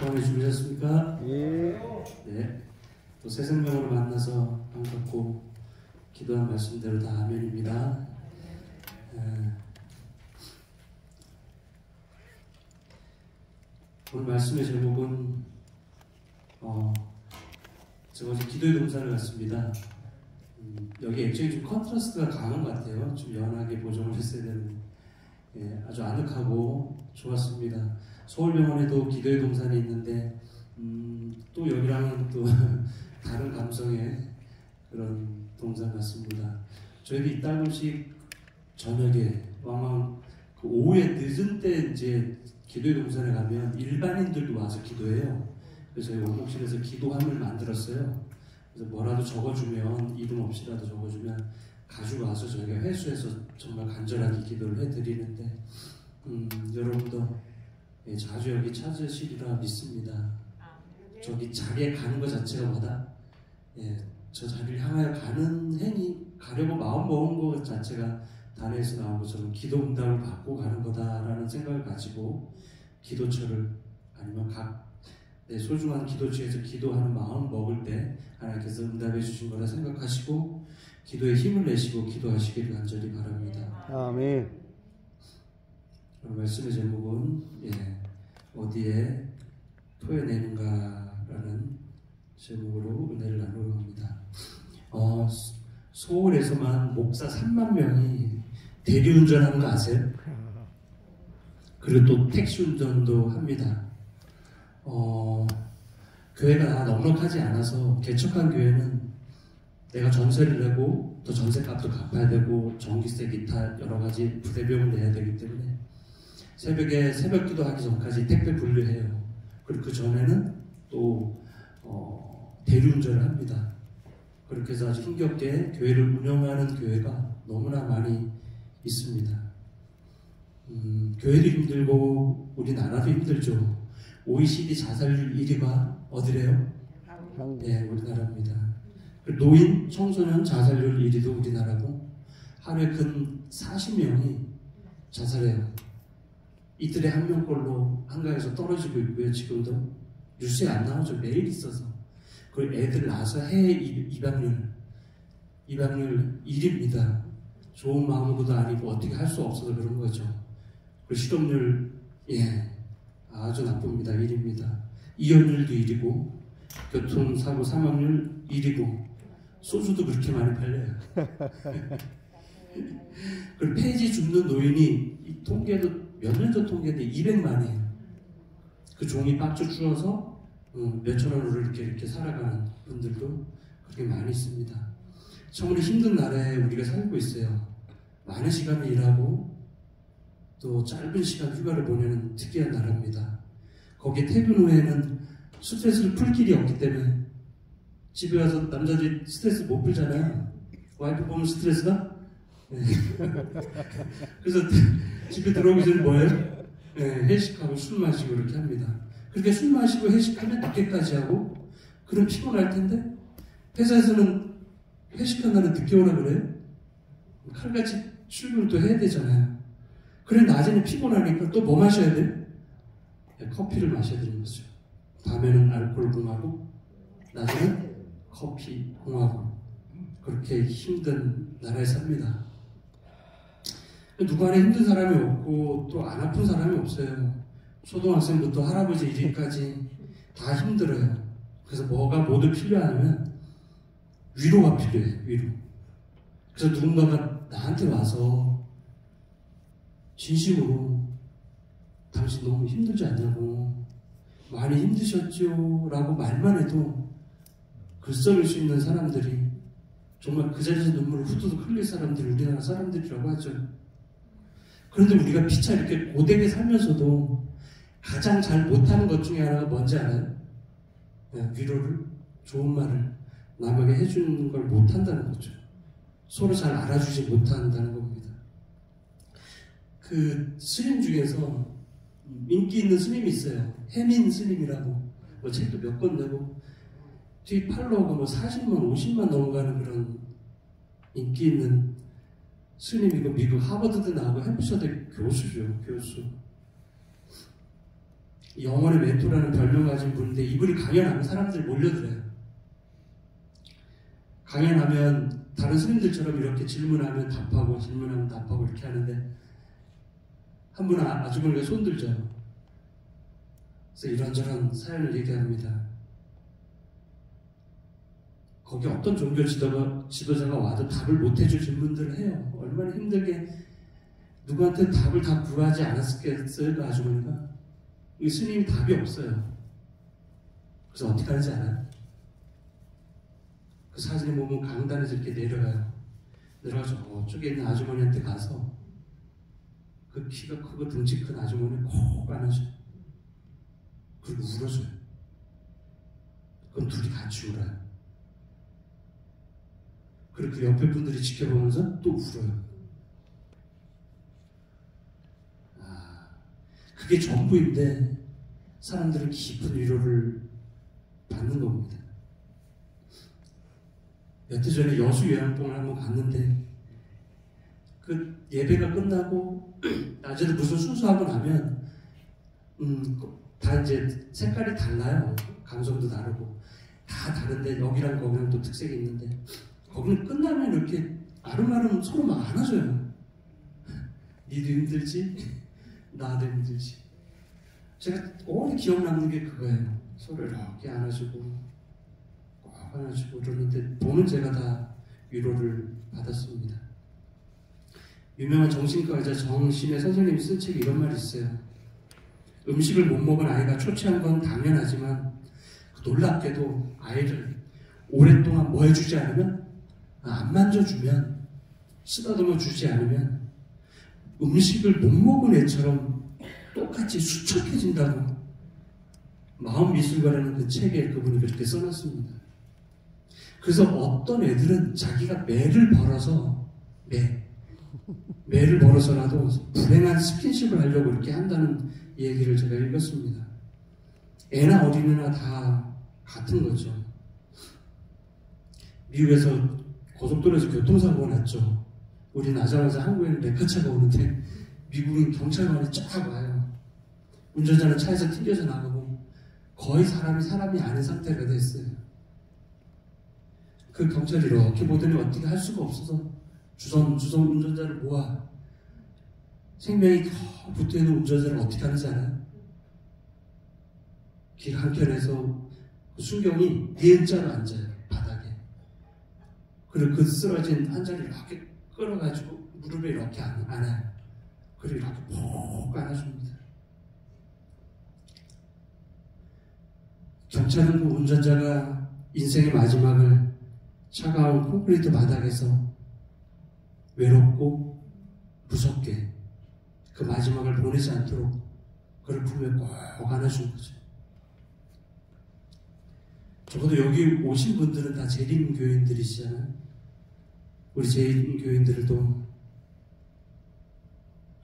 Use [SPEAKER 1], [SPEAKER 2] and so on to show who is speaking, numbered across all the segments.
[SPEAKER 1] 오늘 준비하셨습니까?
[SPEAKER 2] 예.
[SPEAKER 1] 네. 또 새 생명으로 만나서 반갑고 기도한 말씀대로 다 아멘입니다. 오늘 말씀의 제목은 제가 어제 기도의 동산을 갔습니다. 여기 액정이 좀 컨트라스트가 강한 것 같아요. 좀 연하게 보정을 했어야 되는데 아주 아늑하고 좋았습니다. 서울병원에도 기도의 동산이 있는데 또 여기랑은 또 다른 감성의 그런 동산 같습니다. 저희도 이따금씩 저녁에 왕왕 그 오후에 늦은 때 이제 기도의 동산에 가면 일반인들도 와서 기도해요. 그래서 저희 원목실에서 기도함을 만들었어요. 그래서 뭐라도 적어주면 이름 없이라도 적어주면 가지고 와서 저희가 회수해서 정말 간절하게 기도를 해드리는데 여러분도 자주 여기 찾으시리라 믿습니다. 저기 자리에 가는 것 자체가 뭐다? 저 자리를 향하여 가는 행위, 가려고 마음 먹은 것 자체가 단에서 나온 것처럼 기도 응답을 받고 가는 거다라는 생각을 가지고 기도처를 아니면 각 내 소중한 기도처에서 기도하는 마음 먹을 때 하나님께서 응답해 주신 거라 생각하시고 기도에 힘을 내시고 기도하시기를 간절히 바랍니다.
[SPEAKER 2] 아멘.
[SPEAKER 1] 말씀의 제목은 어디에 토해내는가라는 제목으로 은혜를 나누려 합니다. 서울에서만 목사 3만 명이 대리운전하는 거 아세요? 그리고 또 택시 운전도 합니다. 교회가 넉넉하지 않아서 개척한 교회는 내가 전세를 내고 또 전세값도 갚아야 되고 전기세 기타 여러 가지 부대비용을 내야 되기 때문에 새벽에 새벽 기도하기 전까지 택배 분류해요. 그리고 그 전에는 또 대리운전을 합니다. 그렇게 해서 아주 힘겹게 교회를 운영하는 교회가 너무나 많이 있습니다. 교회도 힘들고 우리나라도 힘들죠. OECD 자살률 1위가 어디래요? 네, 우리나라입니다. 노인, 청소년 자살률 1위도 우리나라고 하루에 근 40명이 자살해요. 이틀에 한 명꼴로 한가에서 떨어지고 있고요. 지금도 뉴스에 안 나오죠. 매일 있어서. 그 애들 낳아서 해외 입양률 1위입니다. 좋은 마음으로도 아니고 어떻게 할 수 없어서 그런 거죠. 그 실업률 아주 나쁩니다. 1위입니다. 이혼율도 1위고 교통사고 사망률 1위고 소주도 그렇게 많이 팔려요. 그리고 폐지 줍는 노인이 이 통계도 몇 년 전 통계인데 200만이에요. 그 종이 빡쳐 주어서 몇천 원으로 이렇게 살아가는 분들도 그렇게 많이 있습니다. 참으로 힘든 나라에 우리가 살고 있어요. 많은 시간을 일하고 또 짧은 시간 휴가를 보내는 특이한 나라입니다. 거기에 퇴근 후에는 스트레스를 풀 길이 없기 때문에 집에 와서 남자들이 스트레스 못 풀잖아요. 와이프 보면 스트레스가? 그래서 집에 들어오기 전에 뭐예요? 회식하고 술 마시고 이렇게 합니다. 그렇게 술 마시고 회식하면 늦게까지 하고 그럼 피곤할 텐데 회사에서는 회식한 날은 늦게 오라 그래요? 칼같이 출근을 또 해야 되잖아요. 그래 낮에는 피곤하니까 또 뭐 마셔야 돼요? 커피를 마셔야 되는 거죠. 밤에는 알코올 공화국, 낮에는 커피 공화국. 그렇게 힘든 나라에 삽니다. 누구 안에 힘든 사람이 없고 또 안 아픈 사람이 없어요. 초등학생부터 할아버지 1인까지 다 힘들어요. 그래서 뭐가 모두 필요하냐면 위로가 필요해요. 위로. 그래서 누군가가 나한테 와서 진심으로 당신 너무 힘들지 않냐고 많이 힘드셨죠? 라고 말만 해도 글썽일 수 있는 사람들이 정말 그 자리에서 눈물을 후두둑 흘릴 사람들이 우리나라 사람들이라고 하죠. 그런데 우리가 피차 이렇게 고되게 살면서도 가장 잘 못하는 것 중에 하나가 뭔지 알아요? 위로를, 좋은 말을 남에게 해주는 걸 못한다는 거죠. 서로 잘 알아주지 못한다는 겁니다. 그 스님 중에서 인기 있는 스님이 있어요. 해민 스님이라고 뭐 책도 몇 권 내고 뒤 팔로워가 뭐 40만, 50만 넘어가는 그런 인기 있는 스님이고 미국 하버드대 나오고 햄프셔대 교수죠. 교수. 영혼의 멘토라는 별명 가진 분인데 이분이 강연하면 사람들이 몰려들어요. 강연하면 다른 스님들처럼 이렇게 질문하면 답하고 질문하면 답하고 이렇게 하는데 한 분은 아주머니가 손들죠. 그래서 이런저런 사연을 얘기합니다. 거기 어떤 종교 지도자가 와도 답을 못해줄 질문들을 해요. 얼마나 힘들게 누구한테 답을 다 구하지 않았겠어요, 그 아주머니가. 이 스님이 답이 없어요. 그래서 어떻게 하는지 알아요? 그 사진에 보면 강단에서 이렇게 내려가요. 내려가서 저쪽에 있는 아주머니한테 가서 그 키가 크고 등치 큰 아주머니 콕 안아줘요. 그리고 울어줘요. 그럼 둘이 같이 울어요. 그리고 그 옆에 분들이 지켜보면서 또 울어요. 그게 전부인데 사람들은 깊은 위로를 받는 겁니다. 몇 해 전에 여수 요양봉을 한번 갔는데 그 예배가 끝나고 낮에도 무슨 순수하고 나면 다 이제 색깔이 달라요. 감성도 다르고 다 다른데 여기랑 거기랑 또 특색이 있는데 거기는 끝나면 이렇게 아름아름 서로 막 안아줘요. 니도 힘들지? 나도 힘들지. 제가 오래 기억 남는 게 그거예요. 서로 이렇게 안아주고 꼭 안아주고 그러는데 보는 제가 다 위로를 받았습니다. 유명한 정신과 의사 정신의 선생님이 쓴 책에 이런 말이 있어요. 음식을 못 먹은 아이가 초췌한 건 당연하지만 놀랍게도 아이를 오랫동안 뭐 해주지 않으면 안 만져주면 쓰다듬어 주지 않으면 음식을 못 먹은 애처럼 똑같이 수척해진다고 마음미술가라는 그 책에 그분이 그렇게 써놨습니다. 그래서 어떤 애들은 자기가 매를 벌어서 매를 벌어서라도 불행한 스킨십을 하려고 이렇게 한다는 얘기를 제가 읽었습니다. 애나 어린애나 다 같은 거죠. 미국에서 고속도로에서 교통사고가 났죠. 우리 나자마자 한국에는 레카차가 오는데 미국은 경찰관이 쫙 와요. 운전자는 차에서 튕겨서 나가고 거의 사람이 아닌 상태가 됐어요. 그 경찰이 이렇게 보더니 어떻게 할 수가 없어서 주선 운전자를 모아 생명이 더 붙어있는 운전자를 어떻게 하는지 알아요? 길 한켠에서 그 순경이 니은자로 앉아요. 바닥에. 그리고 그 쓰러진 환자를 이렇게 끌어가지고 무릎에 이렇게 안아요. 그리고 이렇게 푹 안아줍니다. 경찰은 그 운전자가 인생의 마지막을 차가운 콘크리트 바닥에서 외롭고 무섭게 그 마지막을 보내지 않도록 그를 품에 꼭 안아준 거죠. 적어도 여기 오신 분들은 다 재림교인들이시잖아요. 우리 재림교인들도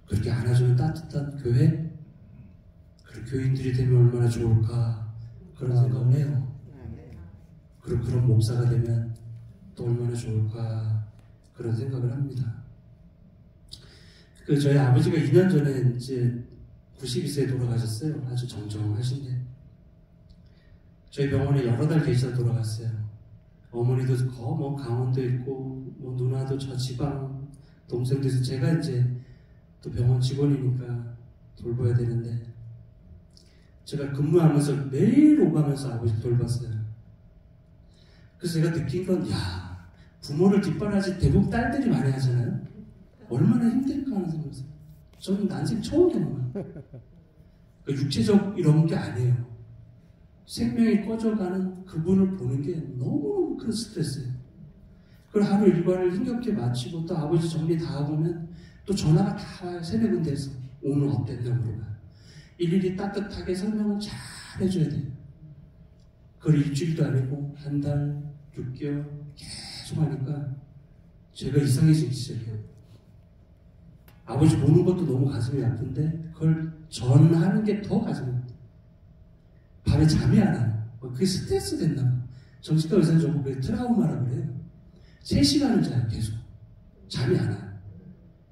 [SPEAKER 1] 그렇게 안아주는 따뜻한 교회, 그런 교인들이 되면 얼마나 좋을까 그런 생각을 해요. 그리고 그런 목사가 되면 또 얼마나 좋을까 그런 생각을 합니다. 저희 아버지가 2년 전에 이제 92세에 돌아가셨어요. 아주 정정하신데 저희 병원에 여러 달 계시다 돌아갔어요. 어머니도 뭐 강원도에 있고 뭐 누나도 저 지방 동생도 있어서 제가 이제 또 병원 직원이니까 돌봐야 되는데 제가 근무하면서 매일 오가면서 아버지 돌봤어요. 그래서 제가 느낀 건 부모를 뒷바라지 대부분 딸들이 많이 하잖아요. 얼마나 힘들까 하는 생각이 들어요. 저는 난생 처음 경험해요. 그러니까 육체적 이런 게 아니에요. 생명이 꺼져가는 그분을 보는 게 너무너무 큰 스트레스예요. 그걸 하루 일과를 힘겹게 마치고 또 아버지 정리 다 하고면 또 전화가 다 와요. 3-4군데에서 오늘 어땠냐 물어봐요. 일일이 따뜻하게 설명을 잘 해줘야 돼요. 그걸 일주일도 아니고 한 달, 6개월 계속 하니까 제가 이상해지기 시작해요. 아버지 보는 것도 너무 가슴이 아픈데 그걸 전하는 게 더 가슴이 아파요. 밤에 잠이 안 와요. 그게 스트레스 됐나 봐요. 정신과 의사는 저보고 그게 트라우마라고 그래요. 3시간을 자요. 계속. 잠이 안 와요.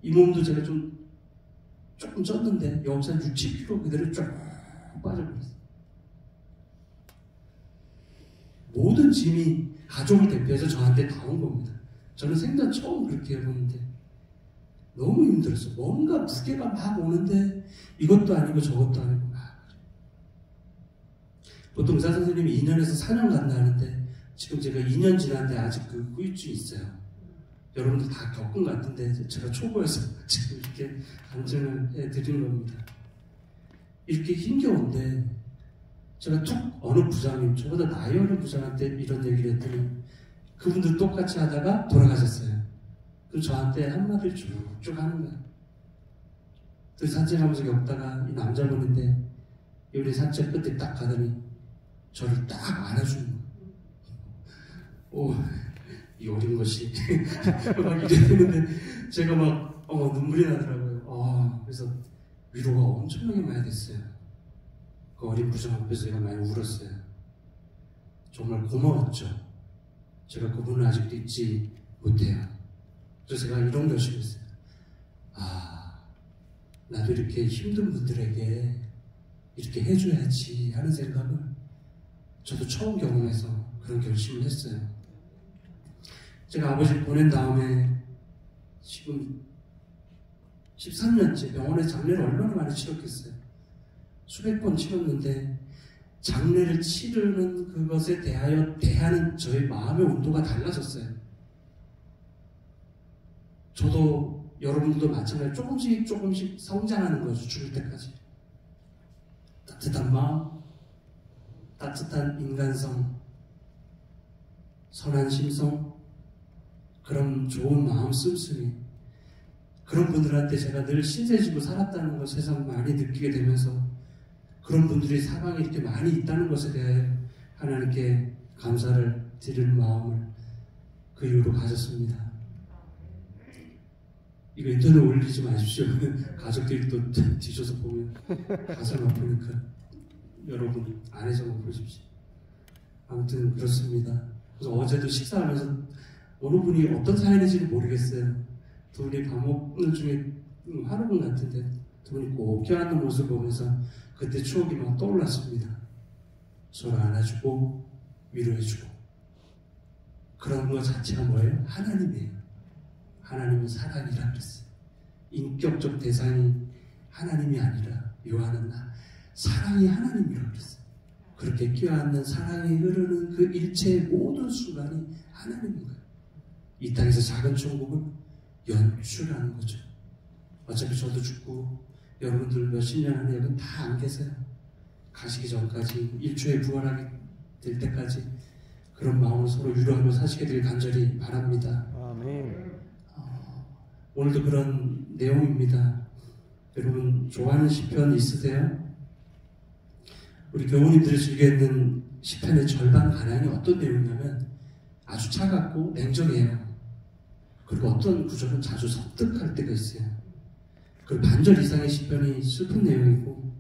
[SPEAKER 1] 이 몸도 제가 조금 쪘는데 여기서 한 6-7kg 그대로 쫙 푹 빠져버렸어요. 모든 짐이 가족을 대표해서 저한테 다 온 겁니다. 저는 생전 처음 그렇게 해보는데 너무 힘들었어요. 뭔가 무게가 막 오는데 이것도 아니고 저것도 아니고 막. 보통 의사 선생님이 2년에서 4년 간다 하는데 지금 제가 2년 지났는데 아직 그 후유증이 있어요. 여러분들 다 겪은 것 같은데 제가 초보여서 지금 이렇게 간증을 해드린 겁니다. 이렇게 힘겨운데 제가 툭 어느 부장님, 저보다 나이 어린 부장한테 이런 얘기를 했더니 그분들 똑같이 하다가 돌아가셨어요. 그리고 저한테 한마디를 쭉쭉 하는 거예요. 그 산책하면서 겪다가 이 남자분인데 우리 산책 끝에 딱 가더니 저를 딱 안아주는 거예요. 오, 이 어린 것이 막 이랬는데 제가 막 눈물이 나더라고요. 그래서 위로가 엄청나게 많이 됐어요. 그 어린 부장 앞에서 제가 많이 울었어요. 정말 고마웠죠. 제가 그분을 아직도 잊지 못해요. 그래서 제가 이런 결심했어요. 나도 이렇게 힘든 분들에게 이렇게 해줘야지 하는 생각을 저도 처음 경험해서 그런 결심을 했어요. 제가 아버지를 보낸 다음에 지금 13년째 병원에 장례를 얼마나 많이 치렀겠어요. 수백 번 치렀는데 장례를 치르는 그것에 대하여 대하는 저의 마음의 온도가 달라졌어요. 저도 여러분들도 마찬가지로 조금씩 성장하는 거죠. 죽을 때까지. 따뜻한 마음, 따뜻한 인간성, 선한 심성, 그런 좋은 마음 씀씀이, 그런 분들한테 제가 늘 신세지고 살았다는 것을 세상 많이 느끼게 되면서 그런 분들이 사방에 이렇게 많이 있다는 것에 대해 하나님께 감사를 드리는 마음을 그 이후로 가졌습니다. 이거 인터넷 올리지 마십시오. 가족들이 또 뒤져서 보면 가슴 아프니까 여러분 안에서만 보십시오. 아무튼 그렇습니다. 그래서 어제도 식사하면서 어느 분이 어떤 사연인지는 모르겠어요. 두 분이 밥 먹는 중에 하루분 같은데 두 분이 꼭 껴안는 모습을 보면서 그때 추억이 막 떠올랐습니다. 서로 안아주고 위로해주고 그런 것 자체가 뭐예요? 하나님이에요. 하나님은 사랑이라 그랬어요. 인격적 대상이 하나님이 아니라 요한은 사랑이 하나님이라 그랬어요. 그렇게 껴안는 사랑이 흐르는 그 일체의 모든 순간이 하나님인 거예요. 이 땅에서 작은 천국을 연출하는 거죠. 어차피 저도 죽고 여러분들 몇십 년 안에 여러분 다 안 계세요. 가시기 전까지 일초에 부활하게 될 때까지 그런 마음을 서로 위로하며 사시게 되길 간절히 바랍니다.
[SPEAKER 2] 아멘.
[SPEAKER 1] 오늘도 그런 내용입니다. 여러분 좋아하는 시편 있으세요? 우리 교우님들이 즐겨 읽는 시편의 절반 가량이 어떤 내용이냐면 아주 차갑고 냉정해요. 그리고 어떤 구절은 자주 설득할 때가 있어요. 그리고 반절 이상의 시편이 슬픈 내용이고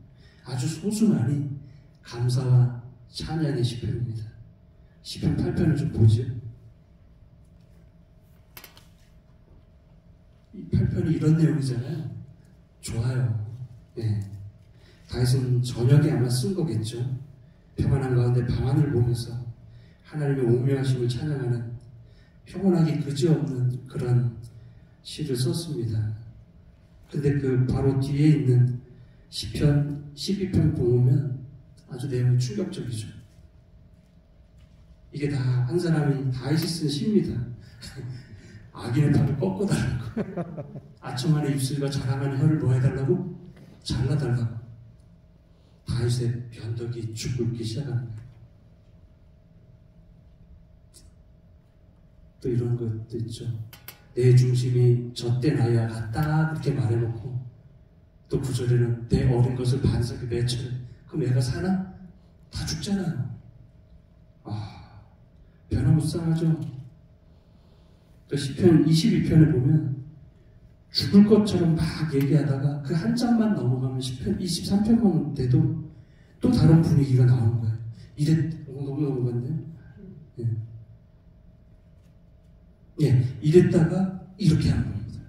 [SPEAKER 1] 아주 소수만이 감사와 찬양의 시편입니다. 시편 8편을 좀 보죠. 이 8편이 이런 내용이잖아요. 좋아요. 네. 다윗은 저녁에 아마 쓴 거겠죠. 평안한 가운데 밤하늘을 보면서 하나님의 오묘하심을 찬양하는 평온하기 그지없는 그런 시를 썼습니다. 근데 그 바로 뒤에 있는 시편 12편 보면 아주 내용이 충격적이죠. 이게 다 한 사람이 다윗이 쓴 시입니다. 악인의 팔을 꺾어달라고, 아첨하는 입술과 자랑하는 혀를 뭐 해달라고? 잘라달라고. 다윗의 변덕이 죽을기 시작하는 거예요. 또 이런 것도 있죠. 내 중심이 젖된 아이와 같다 그렇게 말해놓고 또 구절에는 내 어린 것을 반석에 맺혀요. 그럼 애가 사나? 다 죽잖아요. 변화무쌍하죠. 또 시편 22편에 보면 죽을 것처럼 막 얘기하다가 그 한 장만 넘어가면 시편 23편만 돼도 또 다른 분위기가 나오는 거예요. 너무 넘어갔네요. 이랬다가 이렇게 하는 겁니다.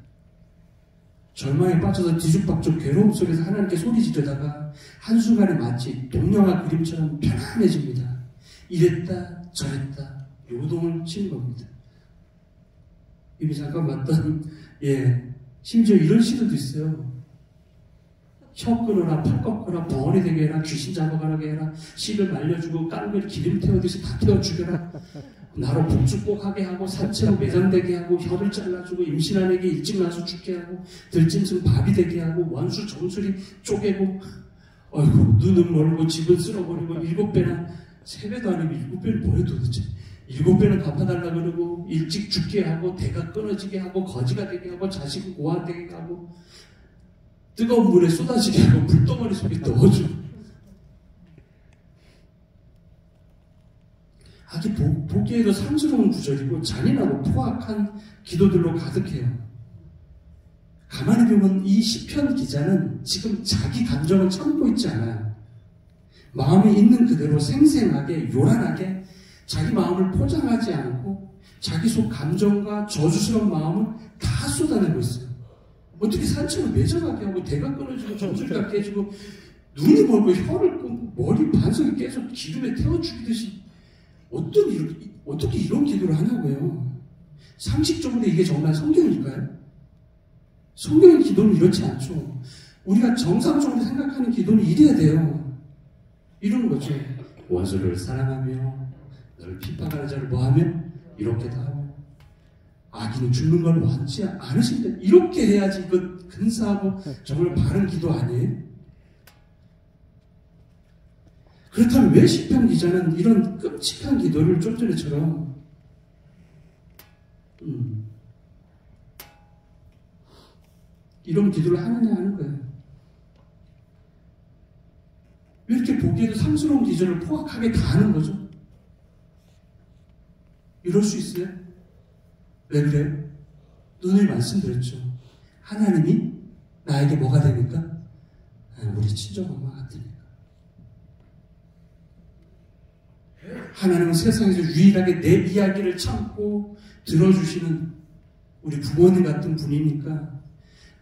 [SPEAKER 1] 절망에 빠져서 뒤죽박죽 괴로움 속에서 하나님께 소리 지르다가 한순간에 마치 동영화 그림처럼 편안해집니다. 이랬다 저랬다 요동을 치는 겁니다. 이미 잠깐 봤던 심지어 이런 시도도 있어요. 혀 끊어라, 팔 꺾어라, 벙어리 되게 해라, 귀신 잡아가게 해라, 씨를 말려주고 깡을 기름 태우듯이 다 태워 죽여라, 나로 복주 꼭 하게 하고 산채로 매장되게 하고 혀를 잘라주고 임신한 애기 일찍 나서 죽게 하고 들짐승 밥이 되게 하고 원수 정수리 쪼개고 어이구 눈은 멀고 집은 쓸어버리고 7배나 3배도 아니고 7배는 뭐예요 도대체. 7배는 갚아달라 그러고 일찍 죽게 하고 대가 끊어지게 하고 거지가 되게 하고 자식은 고아되게 하고 뜨거운 물에 쏟아지게 하고 물덩어리 속에 넣어주고 아주 보기에도 상스러운 구절이고 잔인하고 포악한 기도들로 가득해요. 가만히 보면 이 시편 기자는 지금 자기 감정을 참고 있지 않아요. 마음이 있는 그대로 생생하게 요란하게 자기 마음을 포장하지 않고 자기 속 감정과 저주스러운 마음을 다 쏟아내고 있어요. 어떻게 산채로 매정하게 하고 대가 끊어지고 정수리가 깨지고 눈이 멀고 혀를 끊고 머리 반석이 깨져 기름에 태워 죽이듯이 어떻게 이런 기도를 하냐고요. 상식적으로 이게 정말 성경일까요? 성경의 기도는 이렇지 않죠. 우리가 정상적으로 생각하는 기도는 이래야 돼요. 이러는 거죠. 원수를 사랑하며 너를 핍박하는 자를 뭐하면 이렇게도 하며 악인은 죽는 걸 원치 않으신다. 이렇게 해야지 이거 근사하고 정말 바른 기도 아니에요? 그렇다면 왜 시편 기자는 이런 끔찍한 기도를 좀 전에처럼 이런 기도를 하느냐 하는 거예요. 왜 이렇게 보기에도 상스러운 기도를 포악하게 다 하는 거죠? 이럴 수 있어요? 왜 그래요? 오늘 말씀드렸죠. 하나님이 나에게 뭐가 되니까? 우리 친정엄마 같으니까. 하나님은 세상에서 유일하게 내 이야기를 참고 들어주시는 우리 부모님 같은 분이니까,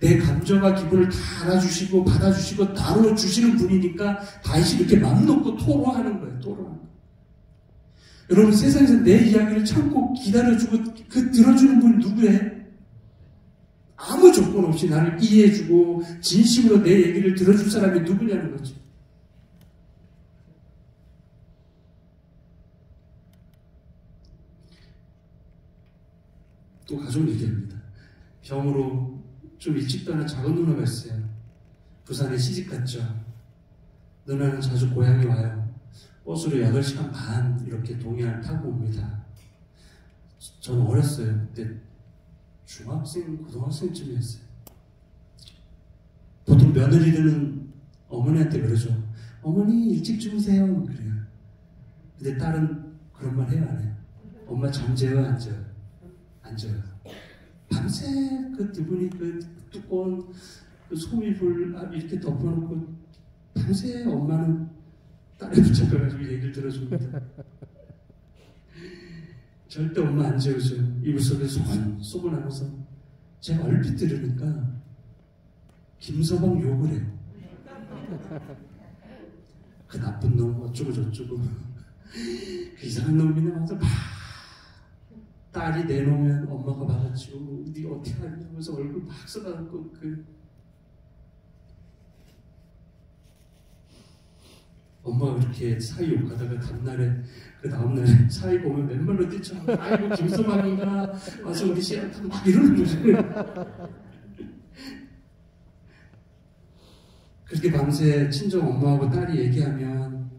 [SPEAKER 1] 내 감정과 기분을 다 알아주시고 받아주시고 다뤄주시는 분이니까 다시 이렇게 맘 놓고 토로하는 거예요. 토로하는 거예요. 여러분, 세상에서 내 이야기를 참고 기다려주고 그 들어주는 분이 누구예요? 아무 조건 없이 나를 이해해주고 진심으로 내 얘기를 들어줄 사람이 누구냐는 거죠. 또 가족 얘기합니다. 병으로 좀 일찍 떠난 작은 누나가 있어요. 부산에 시집갔죠. 누나는 자주 고향에 와요. 버스로 8시간 반 이렇게 동해안 타고 옵니다. 저는 어렸어요. 그때 중학생, 고등학생쯤이었어요. 보통 며느리들은 어머니한테 그러죠. 어머니 일찍 주무세요. 그래요. 근데 딸은 그런 말 해요, 안 해요? 엄마 잠재요, 안 재요? 안 재요. 밤새 그 두 분이 그 두꺼운 그 소미불 이렇게 덮어놓고 밤새 엄마는 딸에 붙잡혀가지고 얘기를 들어줍니다. 절대 엄마 안 재우죠. 이불 속에 속을 하면서 제가 얼핏 들으니까 김서방 욕을 해요. 그 나쁜 놈 어쩌고 저쩌고 그 이상한 놈이네 하면서 막 딸이 내놓으면 엄마가 받아치고 네 어떻게 하냐 하면서 얼굴 막 쏟아놓고 엄마가 그렇게 사이 욕하다가 그 다음날에 사이 보면 맨발로 뛰쳐 아이고 김서방인가 와서 우리 씨한테 막 이러는 거죠. 그렇게 밤새 친정 엄마하고 딸이 얘기하면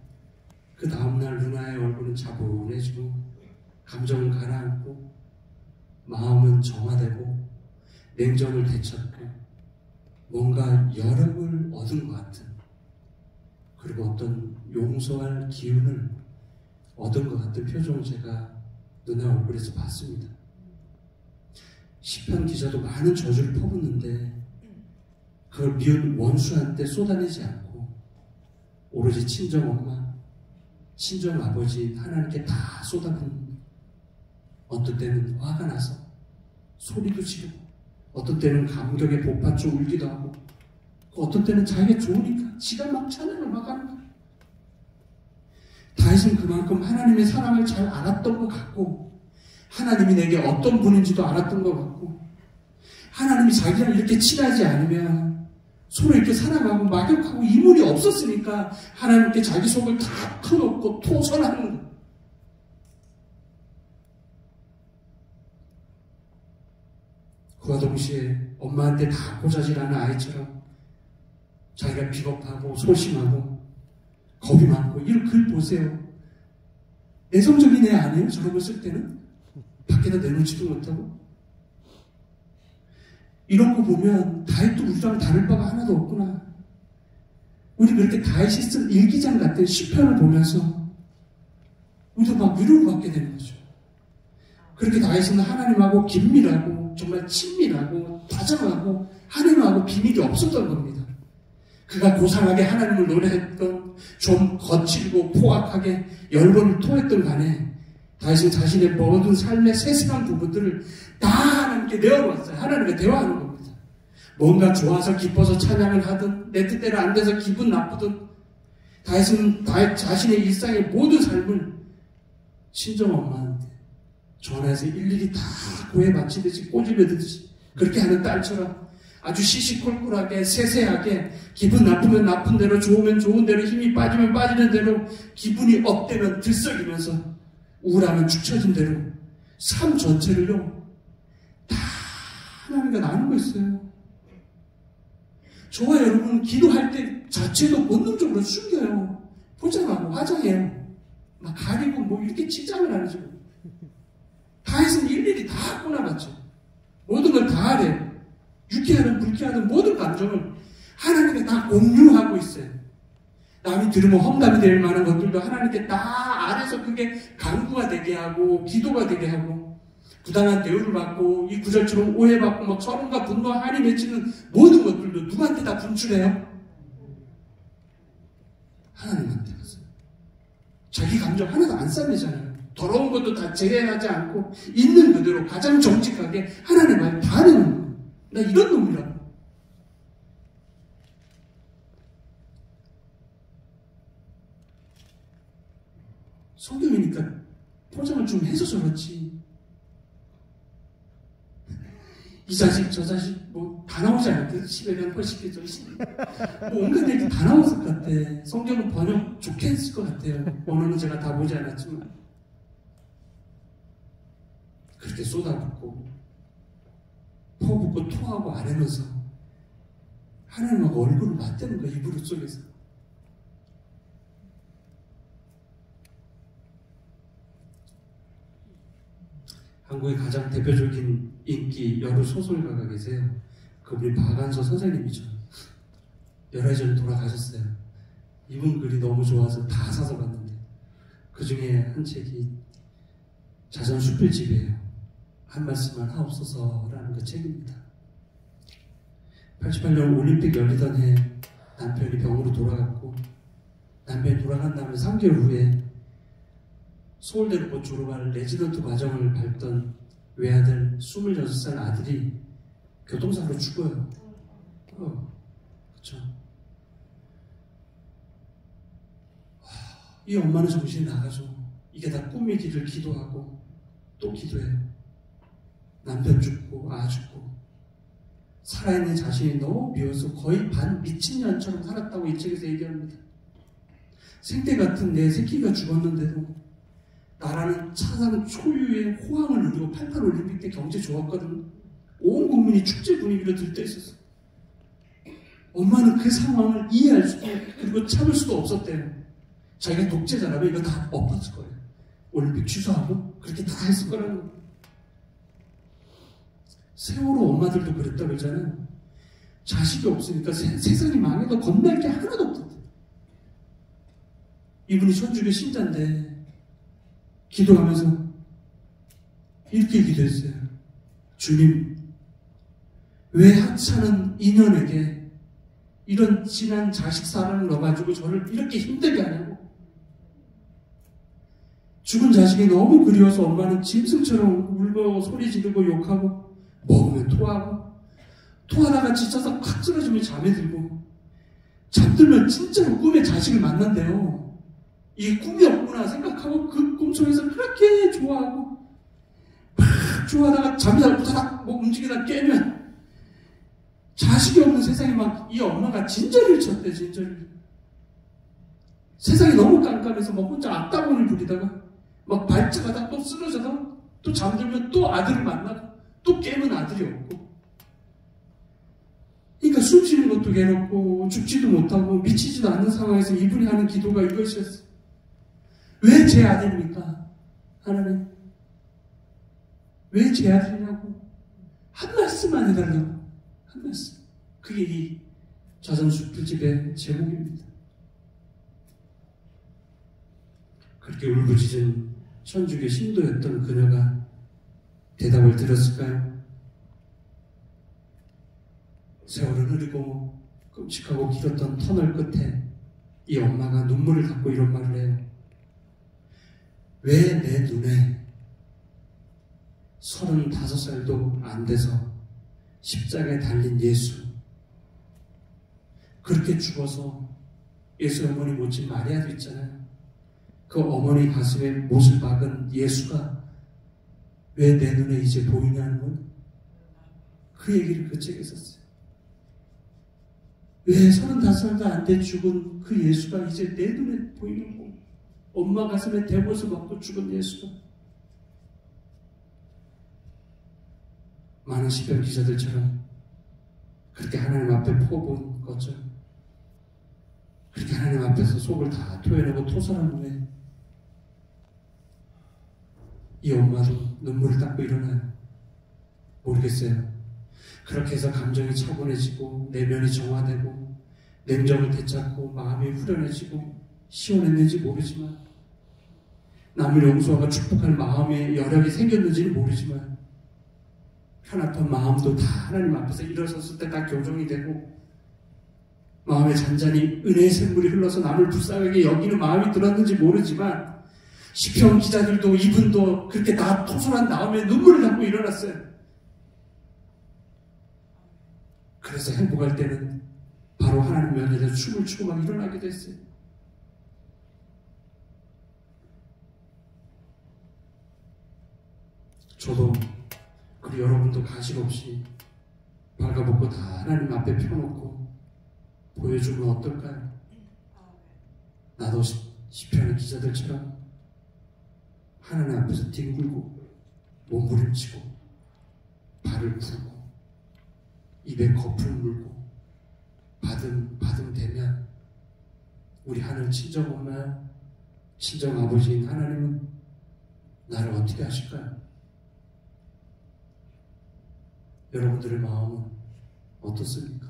[SPEAKER 1] 그 다음날 누나의 얼굴은 차분해지고 감정은 가라앉고 마음은 정화되고 냉정을 되찾고 뭔가 여름을 얻은 것 같은, 그리고 어떤 용서할 기운을 얻은 것 같은 표정을 제가 누나 얼굴에서 봤습니다. 시편 기자도 많은 저주를 퍼붓는데 그걸 미운 원수한테 쏟아내지 않고 오로지 친정엄마, 친정아버지 하나님께 다 쏟아붓는, 어떤 때는 화가 나서 소리도 지르고 어떤 때는 감격에 복받쳐 울기도 하고, 어떤 때는 자기가 좋으니까 지가 막 찬양을 막 하는 거예요. 다윗은 그만큼 하나님의 사랑을 잘 알았던 것 같고, 하나님이 내게 어떤 분인지도 알았던 것 같고, 하나님이 자기랑 이렇게 친하지 않으면 서로 이렇게 사랑하고 막역하고 이물이 없었으니까 하나님께 자기 속을 다 터놓고 토설하는 거예요. 그와 동시에 엄마한테 다 고자질하는 아이처럼 자기가 비겁하고 소심하고 겁이 많고 이런 글 보세요. 내성적인 애 아니에요? 저런 걸 쓸 때는? 밖에다 내놓지도 못하고. 이런 거 보면 다윗도 우리랑 다를 바가 하나도 없구나. 우리 그렇게 다윗이 쓴 일기장 같은 시편을 보면서 우리도 막 위로를 받게 되는 거죠. 그렇게 다윗은 하나님하고 긴밀하고 정말 친밀하고 다정하고 하나님하고 비밀이 없었던 겁니다. 그가 고상하게 하나님을 노래했던, 좀 거칠고 포악하게 열번을 토했던 간에 다윗은 자신의 모든 삶의 세세한 부분들을 다 하나님께 내어놓았어요. 하나님과 대화하는 겁니다. 뭔가 좋아서 기뻐서 찬양을 하든 내 뜻대로 안 돼서 기분 나쁘든 다윗은 자신의 일상의 모든 삶을 친정엄마한테 전화해서 일일이 다 고해 바치듯이 꼬집어듯이 그렇게 하는 딸처럼 아주 시시콜콜하게 세세하게 기분 나쁘면 나쁜 대로 좋으면 좋은 대로 힘이 빠지면 빠지는 대로 기분이 업되면 들썩이면서 우울하면 축 처진 대로 삶 전체를요 다 하나님과 나누고 있어요. 저와 여러분은 기도할 때 자체도 본능적으로 숨겨요. 포장하고 화장해요. 막 가리고 뭐 이렇게 치장을 하죠. 다윗은 일일이 다 꼬나봤죠. 모든 걸 다 하래요. 유쾌하든 불쾌하든 모든 감정을 하나님께 다 공유하고 있어요. 남이 들으면 험담이 될 만한 것들도 하나님께 다 안에서 그게 간구가 되게 하고 기도가 되게 하고 부당한 대우를 받고 이 구절처럼 오해받고 막 서론과 분노와 한이 맺히는 모든 것들도 누구한테 다 분출해요? 하나님한테 가서. 자기 감정 하나도 안 싸매잖아요. 더러운 것도 다 제외하지 않고 있는 그대로 가장 정직하게 하나님 말 다 하는 거예요. 나 이런 놈이라고. 성경이니까 포장을 좀 해서 저렇지. 이 자식 저 자식 뭐 다 나오지 않을까? 10에 대한 벌칙 뭐 온갖 얘기 다 나왔을 것 같아. 성경은 번역 좋게 했을 것 같아요. 언어는 제가 다 보지 않았지만 그렇게 쏟아붓고 퍼붓고 토하고 아뢰면서 하나님하고 얼굴을 맞대는 거야. 이불 속에서. 한국의 가장 대표적인 인기 여러 소설가가 계세요. 그분이 박완서 선생님이죠. 열애 전에 돌아가셨어요. 이분 글이 너무 좋아서 다 사서 봤는데 그 중에 한 책이 자전수필집이에요. 한 말씀만 하옵소서라는 그 책입니다. 88년 올림픽 열리던 해 남편이 병으로 돌아갔고 남편이 돌아간 다음에 3개월 후에 서울대를 곧 졸업할 레지던트 과정을 밟던 외아들 26살 아들이 교통사고로 죽어요. 그렇죠. 이 엄마는 정신이 나가죠. 이게 다 꿈이기를 기도하고 또 기도해요. 남편 죽고 아 죽고 살아있는 자신이 너무 미워서 거의 반 미친년처럼 살았다고 이 책에서 얘기합니다. 생태 같은 내 새끼가 죽었는데도 나라는 차상 초유의 호황을 누리고 88 올림픽 때 경제 좋았거든. 온 국민이 축제 분위기로 들떠있었어. 엄마는 그 상황을 이해할 수도 그리고 참을 수도 없었대요. 자기가 독재자라면 이거 다 엎었을 거예요. 올림픽 취소하고 그렇게 다 했을 거라는 거예요. 세월호 엄마들도 그랬다 그러잖아요. 자식이 없으니까 세상이 망해도 겁날 게 하나도 없던데. 이분이 천주교 신자인데 기도하면서 이렇게 기도했어요. 주님, 왜 하찮은 인연에게 이런 진한 자식 사랑을 넣어가지고 저를 이렇게 힘들게 하냐고. 죽은 자식이 너무 그리워서 엄마는 짐승처럼 울고 소리 지르고 욕하고 먹으면 토하고 토하다가 지쳐서 콱 쓰러지면 잠에 들고, 잠들면 진짜로 꿈에 자식을 만난대요. 이게 꿈이 없구나 생각하고 그 꿈속에서 그렇게 좋아하고 막 좋아하다가 잠이 자다가 뭐 움직이다 깨면 자식이 없는 세상에 막 이 엄마가 진저리를 쳤대. 진저리를. 세상이 너무 깜깜해서 막 혼자 악다문을 부리다가 막 발작하다 또 쓰러져서 또 잠들면 또 아들을 만나고 또 깨면 아들이 없고, 그러니까 숨 쉬는 것도 괴롭고 죽지도 못하고 미치지도 않는 상황에서 이분이 하는 기도가 이것이었어요. 왜 제 아들입니까? 하나님, 왜 제 아들이냐고 한 말씀만 해달라고. 한 말씀. 그게 이 자선수풀집의 제목입니다. 그렇게 울부짖은 천주교 신도였던 그녀가 대답을 들었을까요? 세월은 흐르고 끔찍하고 길었던 터널 끝에 이 엄마가 눈물을 닦고 이런 말을 해요. 왜 내 눈에 35살도 안 돼서 십자가에 달린 예수, 그렇게 죽어서 예수 어머니 모친 마리아도 있잖아요. 그 어머니 가슴에 못을 박은 예수가 왜 내 눈에 이제 보이냐는 건 그 얘기를 그 책에 썼어요. 왜 35살도 안 돼 죽은 그 예수가 이제 내 눈에 보이는 거, 엄마 가슴에 대못을 박고 죽은 예수가. 많은 시편 기자들처럼 그렇게 하나님 앞에 퍼본 것처럼 그렇게 하나님 앞에서 속을 다 토해내고 토설한 후에 이 엄마도 눈물을 닦고 일어나요. 모르겠어요. 그렇게 해서 감정이 차분해지고 내면이 정화되고 냉정을 되찾고 마음이 후련해지고 시원했는지 모르지만, 남을 용서하고 축복할 마음의 여력이 생겼는지는 모르지만, 편안한 마음도 다 하나님 앞에서 일어섰을 때 다 교정이 되고 마음에 잔잔히 은혜의 샘물이 흘러서 남을 불쌍하게 여기는 마음이 들었는지 모르지만, 시편 기자들도 이분도 그렇게 다 토설한 다음에 눈물을 닦고 일어났어요. 그래서 행복할 때는 바로 하나님 면전에서 춤을 추고 막 일어나게 됐어요. 저도 그리고 여러분도 가식 없이 발가벗고 다 하나님 앞에 펴놓고 보여주면 어떨까요? 나도 시편의 기자들처럼 하나님 앞에서 뒹굴고 몸부림치고 발을 굴고 입에 거품을 물고 받음되면 우리 하늘 친정엄마, 친정아버지인 하나님은 나를 어떻게 하실까요? 여러분들의 마음은 어떻습니까?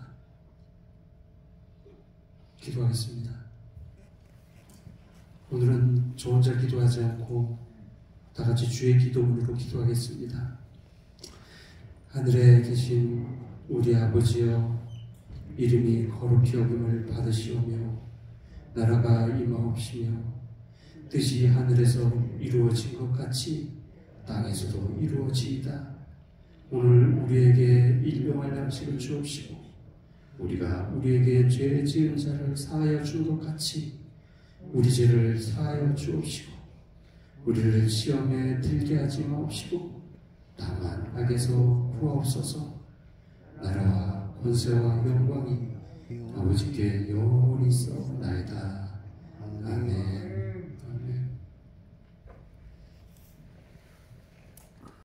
[SPEAKER 1] 기도하겠습니다. 오늘은 저 혼자 기도하지 않고 다 같이 주의 기도문으로 기도하겠습니다. 하늘에 계신 우리 아버지여, 이름이 거룩히 여김을 받으시오며 나라가 임하옵시며 뜻이 하늘에서 이루어진 것 같이 땅에서도 이루어지이다. 오늘 우리에게 일용할 양식을 주옵시고 우리가 우리에게 죄 지은 자를 사하여 준 것 같이 우리 죄를 사하여 주옵시고 우리를 시험에 들게 하지 마옵시고 다만 악에서 구하옵소서. 나라와 권세와 영광이 아버지께 영원히 있어나이다. 아멘.